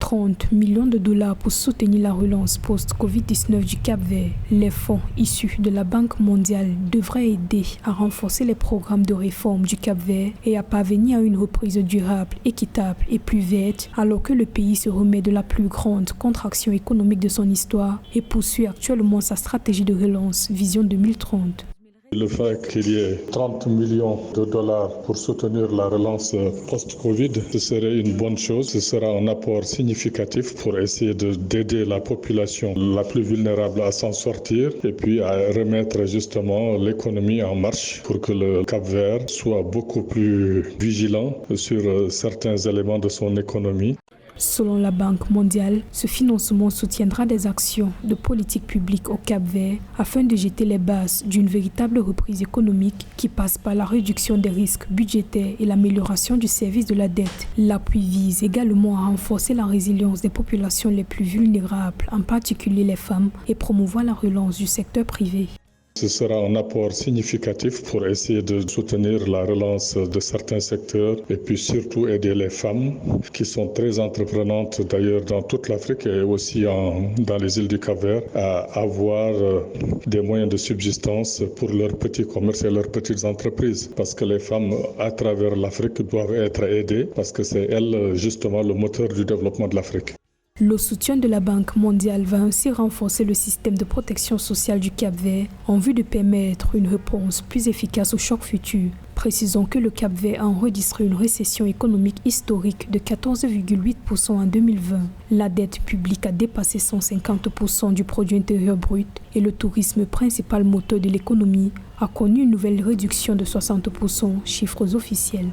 30 millions de dollars pour soutenir la relance post-Covid-19 du Cap-Vert. Les fonds issus de la Banque mondiale devraient aider à renforcer les programmes de réforme du Cap-Vert et à parvenir à une reprise durable, équitable et plus verte, alors que le pays se remet de la plus grande contraction économique de son histoire et poursuit actuellement sa stratégie de relance Vision 2030. Le fait qu'il y ait 30 millions de dollars pour soutenir la relance post-Covid, ce serait une bonne chose. Ce sera un apport significatif pour essayer d'aider la population la plus vulnérable à s'en sortir et puis à remettre justement l'économie en marche pour que le Cap-Vert soit beaucoup plus vigilant sur certains éléments de son économie. Selon la Banque mondiale, ce financement soutiendra des actions de politique publique au Cap-Vert afin de jeter les bases d'une véritable reprise économique qui passe par la réduction des risques budgétaires et l'amélioration du service de la dette. L'appui vise également à renforcer la résilience des populations les plus vulnérables, en particulier les femmes, et promouvoir la relance du secteur privé. Ce sera un apport significatif pour essayer de soutenir la relance de certains secteurs et puis surtout aider les femmes qui sont très entreprenantes d'ailleurs dans toute l'Afrique et aussi dans les îles du Cap-Vert à avoir des moyens de subsistance pour leurs petits commerces et leurs petites entreprises. Parce que les femmes à travers l'Afrique doivent être aidées parce que c'est elles justement le moteur du développement de l'Afrique. Le soutien de la Banque mondiale va ainsi renforcer le système de protection sociale du Cap-Vert en vue de permettre une réponse plus efficace aux chocs futurs. Précisons que le Cap-Vert a enregistré une récession économique historique de 14,8% en 2020. La dette publique a dépassé 150% du produit intérieur brut et le tourisme, principal moteur de l'économie, a connu une nouvelle réduction de 60%, chiffres officiels.